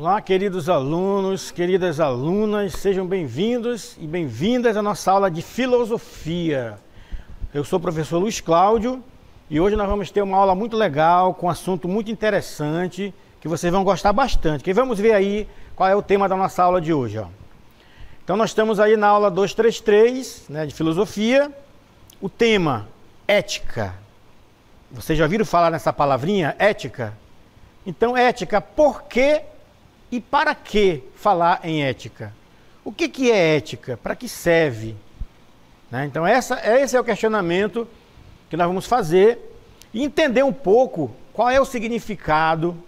Olá, queridos alunos, queridas alunas, sejam bem-vindos e bem-vindas à nossa aula de filosofia. Eu sou o professor Luiz Cláudio e hoje nós vamos ter uma aula muito legal, com um assunto muito interessante, que vocês vão gostar bastante. E vamos ver aí qual é o tema da nossa aula de hoje. Então nós estamos aí na aula 233, de filosofia, o tema ética. Vocês já ouviram falar nessa palavrinha, ética? Então, ética, por que e para que falar em ética? O que é ética? Para que serve? Então, esse é o questionamento que nós vamos fazer e entender um pouco qual é o significado,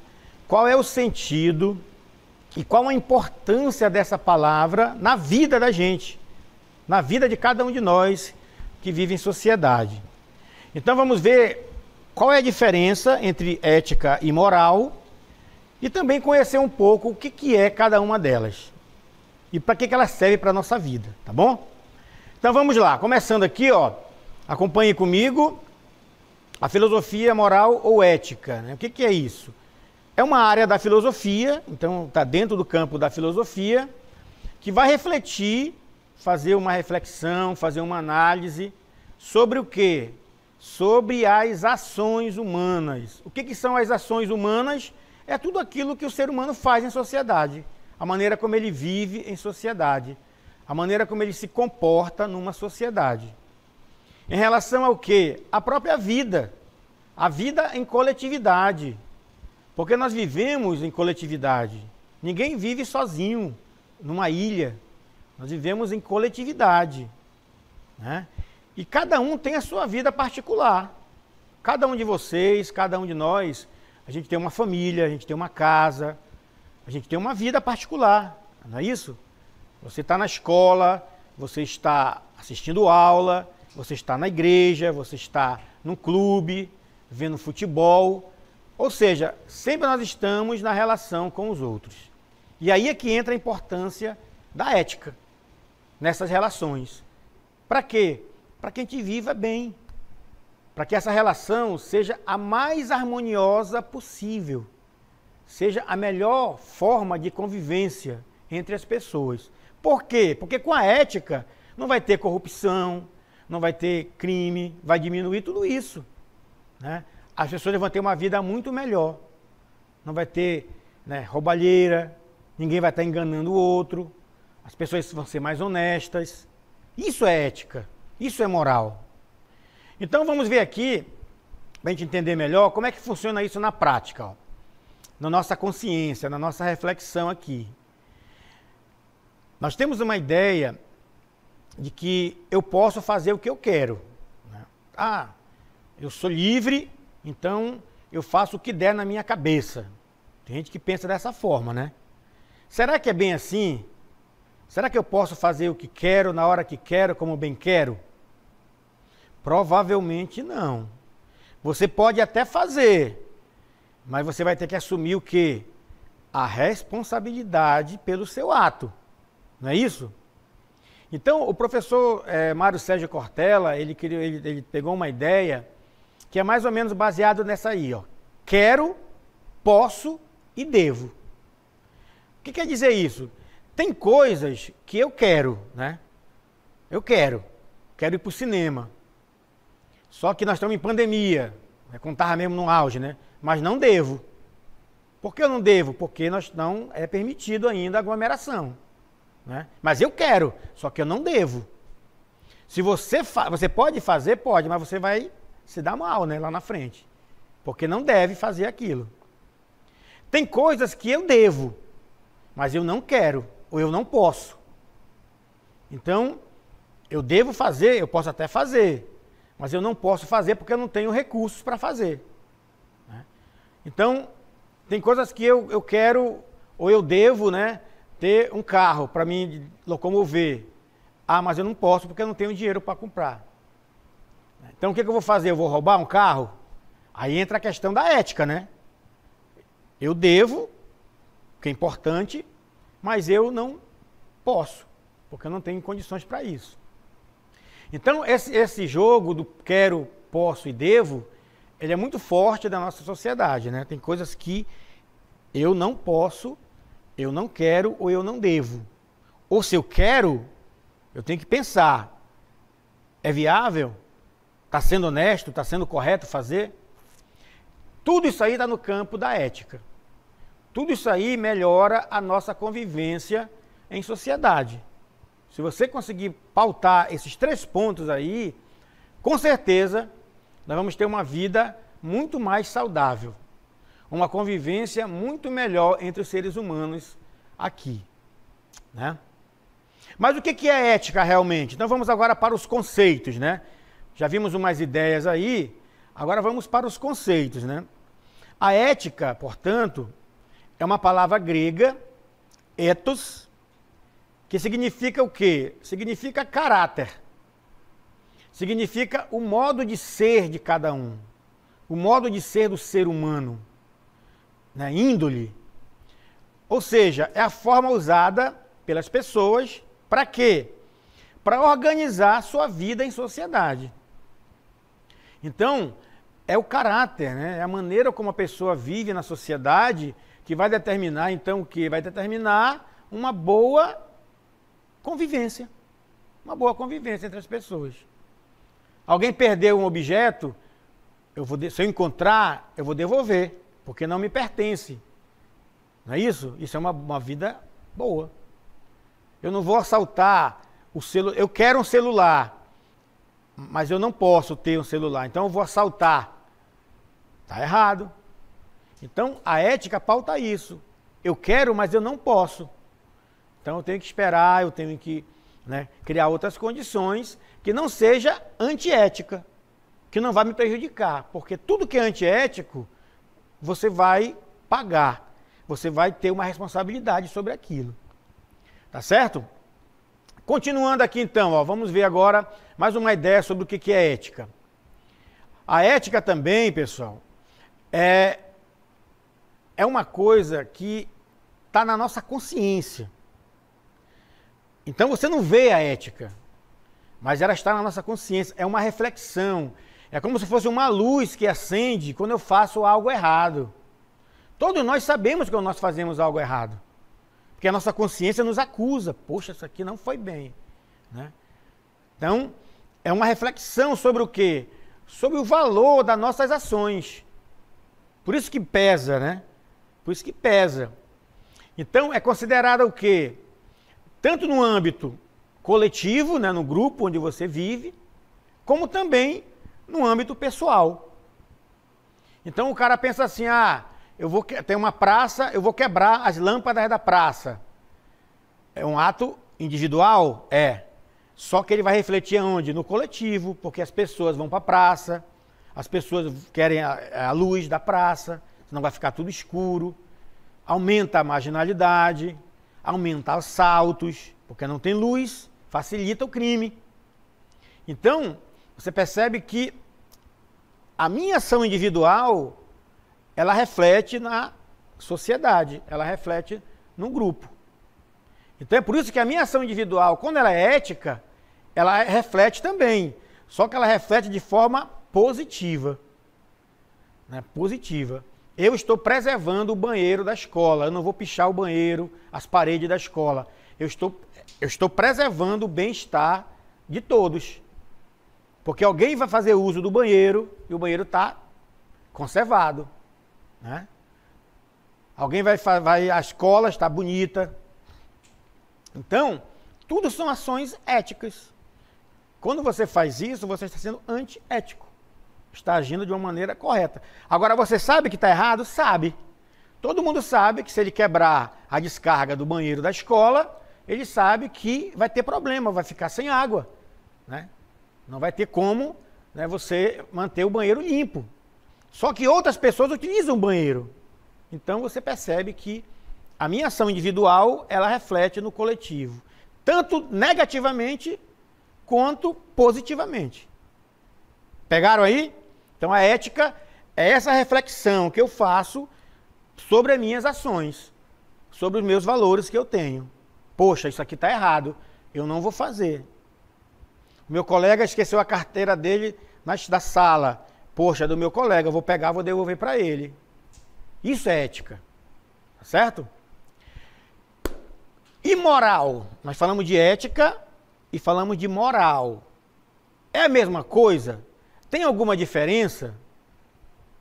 qual é o sentido e qual a importância dessa palavra na vida da gente, na vida de cada um de nós que vive em sociedade. Então, vamos ver qual é a diferença entre ética e moral e também conhecer um pouco o que é cada uma delas e para que ela serve para a nossa vida, tá bom? Então vamos lá, começando aqui, acompanhe comigo a filosofia moral ou ética. O que é isso? É uma área da filosofia, então está dentro do campo da filosofia, que vai refletir, fazer uma reflexão, fazer uma análise sobre o quê? Sobre as ações humanas. O que são as ações humanas? É tudo aquilo que o ser humano faz em sociedade, a maneira como ele vive em sociedade, a maneira como ele se comporta numa sociedade. Em relação ao quê? A própria vida, a vida em coletividade, porque nós vivemos em coletividade. Ninguém vive sozinho, numa ilha, nós vivemos em coletividade, E cada um tem a sua vida particular. Cada um de vocês, cada um de nós, a gente tem uma família, a gente tem uma casa, a gente tem uma vida particular, não é isso? Você está na escola, você está assistindo aula, você está na igreja, você está num clube, vendo futebol. Ou seja, sempre nós estamos na relação com os outros. E aí é que entra a importância da ética nessas relações. Para quê? Para que a gente viva bem, para que essa relação seja a mais harmoniosa possível, seja a melhor forma de convivência entre as pessoas. Por quê? Porque com a ética não vai ter corrupção, não vai ter crime, vai diminuir tudo isso. As pessoas vão ter uma vida muito melhor, não vai ter roubalheira, ninguém vai estar enganando o outro, as pessoas vão ser mais honestas. Isso é ética. Isso é moral. Então vamos ver aqui, para a gente entender melhor, como é que funciona isso na prática, na nossa consciência, na nossa reflexão aqui. Nós temos uma ideia de que eu posso fazer o que eu quero. Eu sou livre, então eu faço o que der na minha cabeça. Tem gente que pensa dessa forma, Será que é bem assim? Será que eu posso fazer o que quero, na hora que quero, como bem quero? Provavelmente não. Você pode até fazer, mas você vai ter que assumir o quê? A responsabilidade pelo seu ato. Não é isso? Então, o professor Mário Sérgio Cortella, ele pegou uma ideia que é mais ou menos baseado nessa aí. Quero, posso e devo. O que quer dizer isso? Tem coisas que eu quero, Eu quero ir para o cinema. Só que nós estamos em pandemia, quando estava mesmo no auge, Mas não devo. Por que eu não devo? Porque não é permitido ainda aglomeração, Mas eu quero, só que eu não devo. Se você pode fazer, pode, mas você vai se dar mal, lá na frente. Porque não deve fazer aquilo. Tem coisas que eu devo, mas eu não quero, ou eu não posso. Então, eu devo fazer, eu posso até fazer, mas eu não posso fazer porque eu não tenho recursos para fazer. Então, tem coisas que eu quero, ou eu devo, ter um carro para me locomover. Mas eu não posso porque eu não tenho dinheiro para comprar. Então, o que eu vou fazer? Eu vou roubar um carro? Aí entra a questão da ética, Eu devo, que é importante, mas eu não posso, porque eu não tenho condições para isso. Então, esse jogo do quero, posso e devo, ele é muito forte da nossa sociedade, Tem coisas que eu não posso, eu não quero ou eu não devo. Ou se eu quero, eu tenho que pensar, é viável? Está sendo honesto? Está sendo correto fazer? Tudo isso aí está no campo da ética. Tudo isso aí melhora a nossa convivência em sociedade. Se você conseguir pautar esses 3 pontos aí, com certeza nós vamos ter uma vida muito mais saudável. Uma convivência muito melhor entre os seres humanos aqui, né? Mas o que é ética realmente? Então vamos agora para os conceitos, né? Já vimos umas ideias aí, agora vamos para os conceitos, né? A ética, portanto, é uma palavra grega, ethos, que significa o quê? Significa caráter. Significa o modo de ser de cada um. O modo de ser do ser humano. Né? Índole. Ou seja, é a forma usada pelas pessoas para quê? Para organizar a sua vida em sociedade. Então, é o caráter, né? É a maneira como a pessoa vive na sociedade que vai determinar, então, o quê? Vai determinar uma boa convivência. Uma boa convivência entre as pessoas. Alguém perdeu um objeto, se eu encontrar, eu vou devolver, porque não me pertence. Não é isso? Isso é uma vida boa. Eu não vou assaltar o celular. Eu quero um celular, mas eu não posso ter um celular, então eu vou assaltar. Está errado. Então, a ética pauta isso. Eu quero, mas eu não posso. Então, eu tenho que esperar, eu tenho que, né, criar outras condições que não seja antiética, que não vai me prejudicar. Porque tudo que é antiético, você vai pagar. Você vai ter uma responsabilidade sobre aquilo. Tá certo? Continuando aqui então, ó, vamos ver agora mais uma ideia sobre o que é ética. A ética também, pessoal, é uma coisa que está na nossa consciência. Então você não vê a ética, mas ela está na nossa consciência, é uma reflexão. É como se fosse uma luz que acende quando eu faço algo errado. Todos nós sabemos quando nós fazemos algo errado. Porque a nossa consciência nos acusa. Poxa, isso aqui não foi bem. Né? Então, é uma reflexão sobre o quê? Sobre o valor das nossas ações. Por isso que pesa, né? Por isso que pesa. Então, é considerada o quê? Tanto no âmbito coletivo, né, no grupo onde você vive, como também no âmbito pessoal. Então, o cara pensa assim, tem uma praça, eu vou quebrar as lâmpadas da praça. É um ato individual? É. Só que ele vai refletir aonde? No coletivo, porque as pessoas vão para a praça, as pessoas querem a luz da praça, senão vai ficar tudo escuro. Aumenta a marginalidade, aumenta assaltos, porque não tem luz, facilita o crime. Então, você percebe que a minha ação individual, ela reflete na sociedade, ela reflete no grupo. Então é por isso que a minha ação individual, quando ela é ética, ela reflete também, só que ela reflete de forma positiva. Né? Positiva. Eu estou preservando o banheiro da escola, eu não vou pichar o banheiro, as paredes da escola. Eu estou preservando o bem-estar de todos. Porque alguém vai fazer uso do banheiro e o banheiro está conservado. Né? Alguém a escola está bonita. Então, tudo são ações éticas. Quando você faz isso, você está sendo antiético. Está agindo de uma maneira correta. Agora, você sabe que está errado? Sabe. Todo mundo sabe que se ele quebrar a descarga do banheiro da escola, ele sabe que vai ter problema, vai ficar sem água. Né? Não vai ter como, né, você manter o banheiro limpo. Só que outras pessoas utilizam o banheiro. Então você percebe que a minha ação individual, ela reflete no coletivo. Tanto negativamente, quanto positivamente. Pegaram aí? Então a ética é essa reflexão que eu faço sobre as minhas ações. Sobre os meus valores que eu tenho. Poxa, isso aqui está errado. Eu não vou fazer. O meu colega esqueceu a carteira dele da sala. Poxa, é do meu colega, eu vou pegar, vou devolver para ele. Isso é ética. Tá certo? E moral? Nós falamos de ética e falamos de moral. É a mesma coisa? Tem alguma diferença?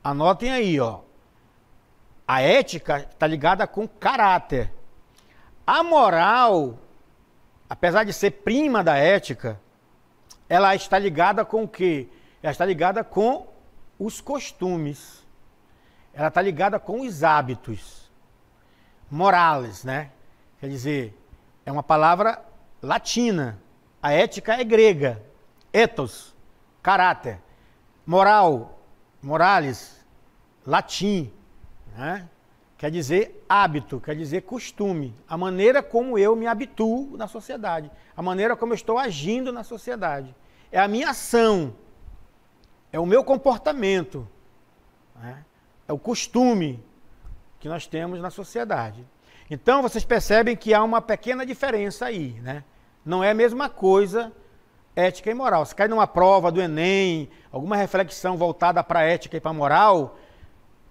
Anotem aí, ó. A ética está ligada com caráter. A moral, apesar de ser prima da ética, ela está ligada com o quê? Ela está ligada com os costumes. Ela está ligada com os hábitos. Morales, né? Quer dizer, é uma palavra latina. A ética é grega. Ethos, caráter. Moral, morales, latim, né? Quer dizer hábito, quer dizer costume. A maneira como eu me habituo na sociedade. A maneira como eu estou agindo na sociedade. É a minha ação. É o meu comportamento. Né? É o costume que nós temos na sociedade. Então, vocês percebem que há uma pequena diferença aí, né? Não é a mesma coisa ética e moral. Se cai numa prova do Enem, alguma reflexão voltada para a ética e para a moral,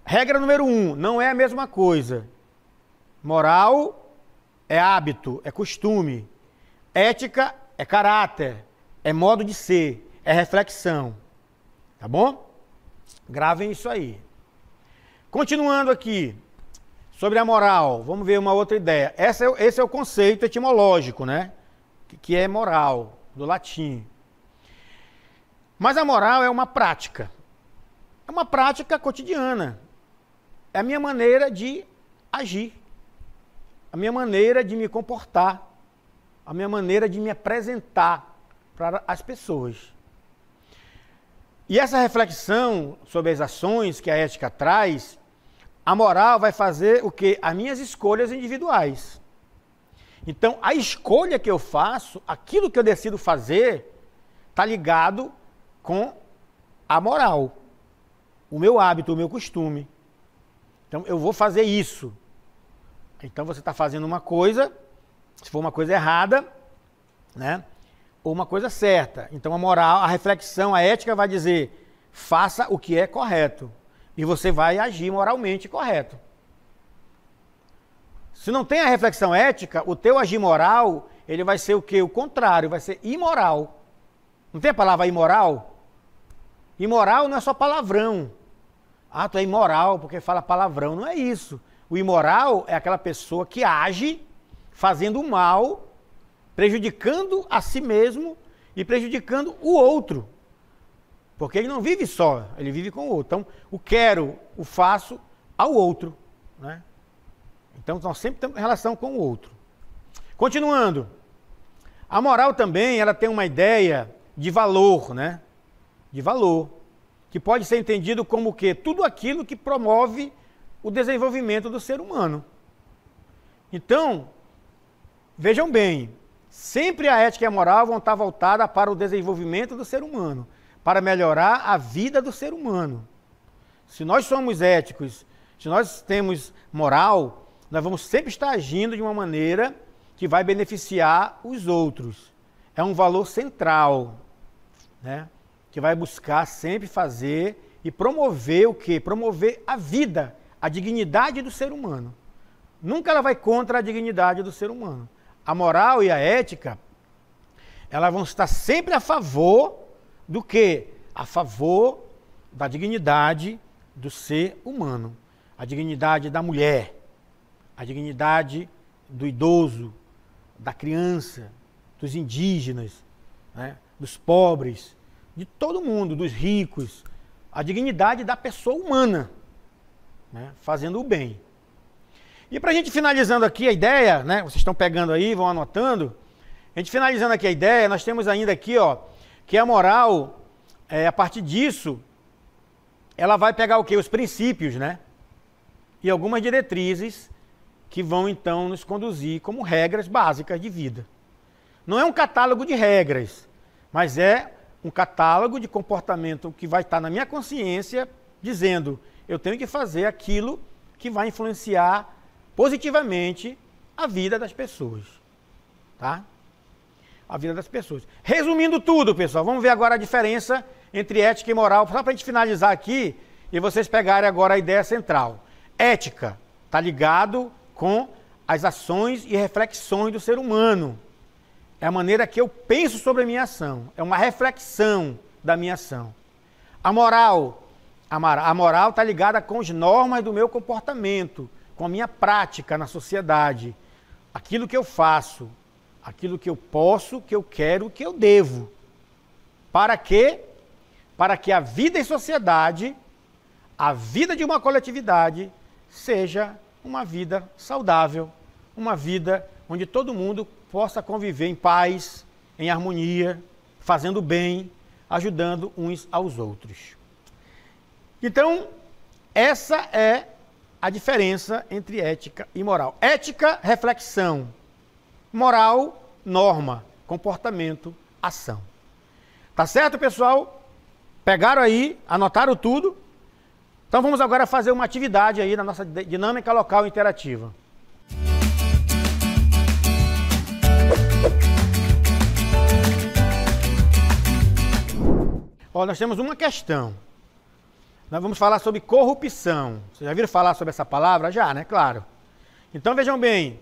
regra número 1, não é a mesma coisa. Moral é hábito, é costume. Ética é caráter, é modo de ser, é reflexão. Tá bom? Gravem isso aí. Continuando aqui, sobre a moral, vamos ver uma outra ideia. Esse é o conceito etimológico, né? Que é moral, do latim. Mas a moral é uma prática. É uma prática cotidiana. É a minha maneira de agir. A minha maneira de me comportar. A minha maneira de me apresentar para as pessoas. E essa reflexão sobre as ações que a ética traz, a moral vai fazer o quê? As minhas escolhas individuais. Então, a escolha que eu faço, aquilo que eu decido fazer, está ligado com a moral, o meu hábito, o meu costume. Então, eu vou fazer isso. Então, você está fazendo uma coisa, se for uma coisa errada, né? Ou uma coisa certa. Então, a moral, a reflexão, a ética vai dizer, faça o que é correto. E você vai agir moralmente correto. Se não tem a reflexão ética, o teu agir moral, ele vai ser o quê? O contrário, vai ser imoral. Não tem a palavra imoral? Imoral não é só palavrão. Ah, tu é imoral porque fala palavrão. Não é isso. O imoral é aquela pessoa que age fazendo mal, prejudicando a si mesmo e prejudicando o outro. Porque ele não vive só, ele vive com o outro. Então, o quero, o faço ao outro, né? Então, nós sempre temos relação com o outro. Continuando. A moral também, ela tem uma ideia de valor, né? De valor. Que pode ser entendido como o quê? Tudo aquilo que promove o desenvolvimento do ser humano. Então, vejam bem, sempre a ética e a moral vão estar voltadas para o desenvolvimento do ser humano, para melhorar a vida do ser humano. Se nós somos éticos, se nós temos moral, nós vamos sempre estar agindo de uma maneira que vai beneficiar os outros. É um valor central, né? Que vai buscar sempre fazer e promover o quê? Promover a vida, a dignidade do ser humano. Nunca ela vai contra a dignidade do ser humano. A moral e a ética, elas vão estar sempre a favor do quê? A favor da dignidade do ser humano. A dignidade da mulher, a dignidade do idoso, da criança, dos indígenas, né? Dos pobres, de todo mundo, dos ricos. A dignidade da pessoa humana, né? Fazendo o bem. E para a gente finalizando aqui a ideia, né? Vocês estão pegando aí, vão anotando. A gente finalizando aqui a ideia, nós temos ainda aqui, ó, que a moral, a partir disso, ela vai pegar o quê? Os princípios, né? E algumas diretrizes que vão então nos conduzir como regras básicas de vida. Não é um catálogo de regras, mas é um catálogo de comportamento que vai estar na minha consciência dizendo, eu tenho que fazer aquilo que vai influenciar positivamente a vida das pessoas, tá? A vida das pessoas. Resumindo tudo, pessoal, vamos ver agora a diferença entre ética e moral, só para a gente finalizar aqui e vocês pegarem agora a ideia central. Ética está ligado com as ações e reflexões do ser humano. É a maneira que eu penso sobre a minha ação. É uma reflexão da minha ação. A moral está ligada com as normas do meu comportamento, com a minha prática na sociedade. Aquilo que eu faço, aquilo que eu posso, que eu quero, que eu devo. Para quê? Para que a vida em sociedade, a vida de uma coletividade, seja uma vida saudável, uma vida onde todo mundo possa conviver em paz, em harmonia, fazendo bem, ajudando uns aos outros. Então, essa é a diferença entre ética e moral. Ética, reflexão. Moral, norma, comportamento, ação. Tá certo, pessoal? Pegaram aí, anotaram tudo? Então vamos agora fazer uma atividade aí na nossa dinâmica local interativa. Ó, nós temos uma questão. Nós vamos falar sobre corrupção. Vocês já viram falar sobre essa palavra? Já, né? Claro. Então vejam bem,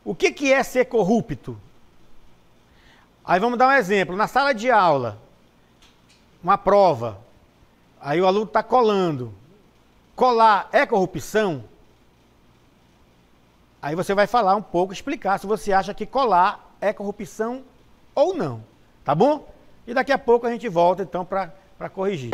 o que é ser corrupto? Aí vamos dar um exemplo. Na sala de aula, uma prova, aí o aluno está colando. Colar é corrupção? Aí você vai falar um pouco, explicar se você acha que colar é corrupção ou não. Tá bom? E daqui a pouco a gente volta então para corrigir.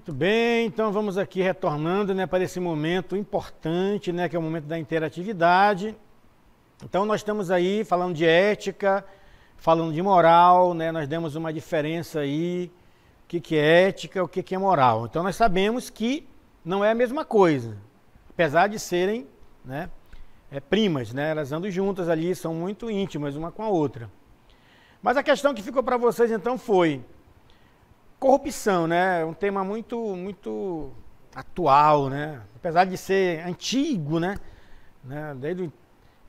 Muito bem, então vamos aqui retornando, né, para esse momento importante, né, que é o momento da interatividade. Então nós estamos aí falando de ética, falando de moral, né, nós demos uma diferença aí, o que é ética, o que é moral. Então nós sabemos que não é a mesma coisa, apesar de serem, né, primas, né, elas andam juntas ali, são muito íntimas uma com a outra. Mas a questão que ficou para vocês então foi corrupção, né? Um tema muito atual, né? Apesar de ser antigo, né? Desde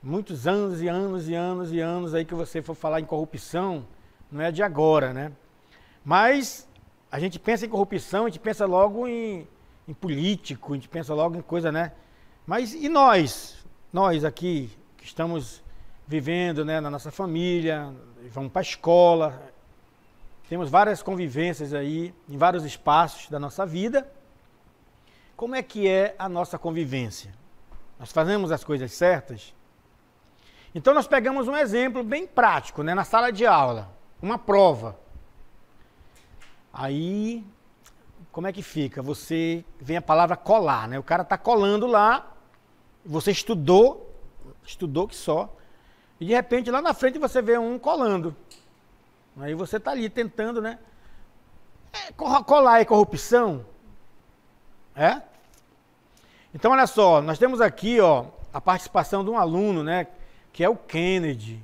muitos anos e anos e anos e anos aí que você for falar em corrupção, não é de agora, né? Mas a gente pensa em corrupção, a gente pensa logo em político, a gente pensa logo em coisa, né? Mas e nós? Nós aqui que estamos vivendo, né, na nossa família, vamos para a escola, temos várias convivências aí, em vários espaços da nossa vida. Como é que é a nossa convivência? Nós fazemos as coisas certas? Então nós pegamos um exemplo bem prático, né, na sala de aula, uma prova. Aí, como é que fica? Você vem a palavra colar, né? O cara está colando lá, você estudou que só, e de repente lá na frente você vê um colando. Aí você está ali tentando, né? Colar é corrupção? É? Então, olha só, nós temos aqui, ó, a participação de um aluno, né? Que é o Kennedy.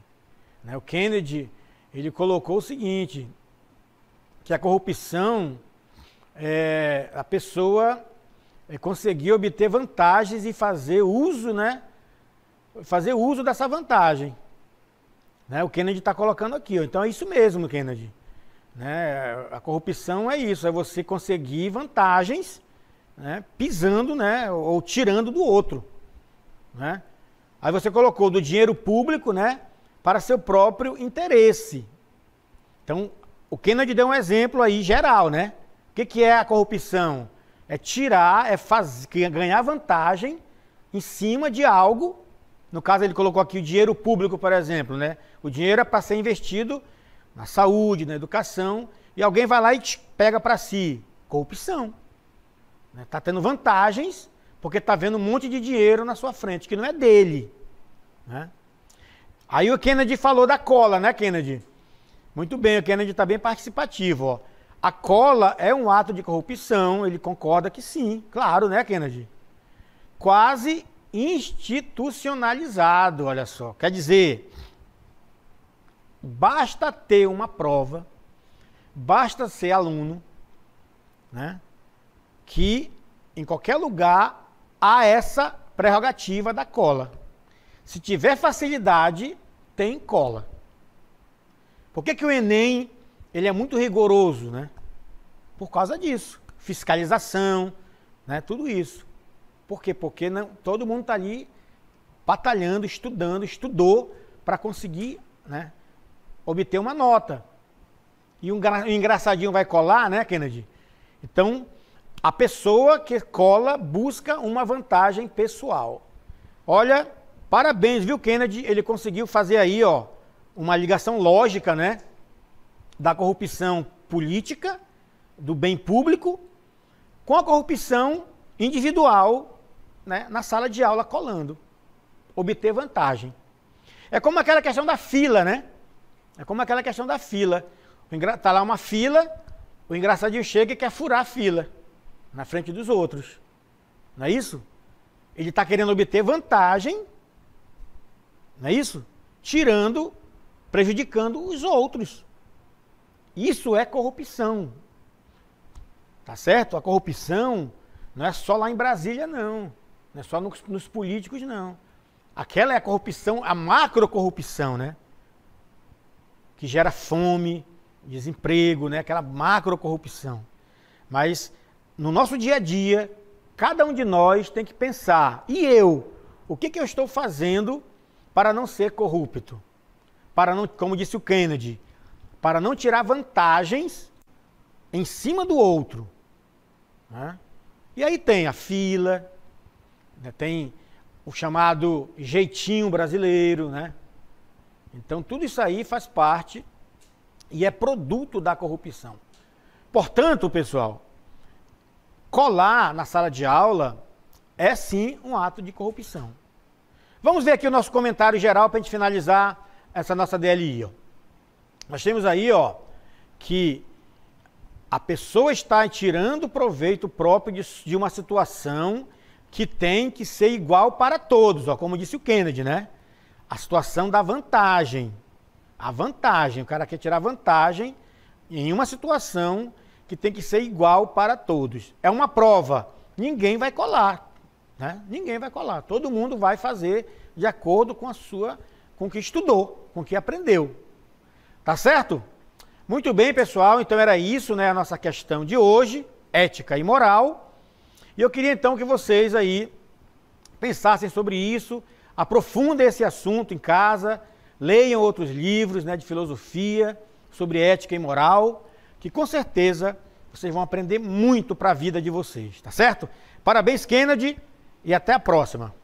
Né? O Kennedy, ele colocou o seguinte, que a corrupção é a pessoa conseguir obter vantagens e fazer uso, né? Fazer uso dessa vantagem. Né, o Kennedy está colocando aqui, ó. Então é isso mesmo, Kennedy. Né, a corrupção é isso, é você conseguir vantagens, né, pisando, né, ou tirando do outro. Né? Aí você colocou do dinheiro público, né, para seu próprio interesse. Então o Kennedy deu um exemplo aí geral, né? O que é a corrupção? É tirar, ganhar vantagem em cima de algo. No caso, ele colocou aqui o dinheiro público, por exemplo, né? O dinheiro é para ser investido na saúde, na educação, e alguém vai lá e pega para si. Corrupção. Está tendo vantagens, porque está vendo um monte de dinheiro na sua frente, que não é dele. Né? Aí o Kennedy falou da cola, né, Kennedy? Muito bem, o Kennedy está bem participativo. Ó. A cola é um ato de corrupção, ele concorda que sim, claro, né, Kennedy? Quase institucionalizado, olha só. Quer dizer, basta ter uma prova, basta ser aluno, né, que em qualquer lugar há essa prerrogativa da cola. Se tiver facilidade, tem cola. Por que o Enem ele é muito rigoroso, né? Por causa disso. Fiscalização, né, tudo isso. Por quê? Porque não, todo mundo está ali batalhando, estudou para conseguir, né, obter uma nota. E um engraçadinho vai colar, né, Kennedy? Então, a pessoa que cola busca uma vantagem pessoal. Olha, parabéns, viu, Kennedy? Ele conseguiu fazer aí, ó, uma ligação lógica, né, da corrupção política, do bem público, com a corrupção individual, né, na sala de aula colando, obter vantagem. É como aquela questão da fila, né? É como aquela questão da fila. Tá lá uma fila, o engraçadinho chega e quer furar a fila na frente dos outros. Não é isso? Ele está querendo obter vantagem, não é isso? Prejudicando os outros. Isso é corrupção. Tá certo? A corrupção não é só lá em Brasília, não. Não é só nos políticos, não. Aquela é a corrupção, a macrocorrupção, né? Que gera fome, desemprego, né? Aquela macrocorrupção. Mas no nosso dia a dia, cada um de nós tem que pensar, e eu? O que eu estou fazendo para não ser corrupto? Para não, como disse o Kennedy, para não tirar vantagens em cima do outro. Né? E aí tem a fila, tem o chamado jeitinho brasileiro, né? Então tudo isso aí faz parte e é produto da corrupção. Portanto, pessoal, colar na sala de aula é sim um ato de corrupção. Vamos ver aqui o nosso comentário geral para a gente finalizar essa nossa DLI. Ó. Nós temos aí, ó, que a pessoa está tirando proveito próprio de uma situação que tem que ser igual para todos, ó, como disse o Kennedy, né? A situação da vantagem. A vantagem, o cara quer tirar vantagem em uma situação que tem que ser igual para todos. É uma prova, ninguém vai colar, né? Ninguém vai colar, todo mundo vai fazer de acordo com com o que estudou, com o que aprendeu. Tá certo? Muito bem, pessoal, então era isso, né, a nossa questão de hoje, ética e moral. E eu queria então que vocês aí pensassem sobre isso, aprofundem esse assunto em casa, leiam outros livros, né, de filosofia sobre ética e moral, que com certeza vocês vão aprender muito para a vida de vocês, tá certo? Parabéns, Kennedy, e até a próxima.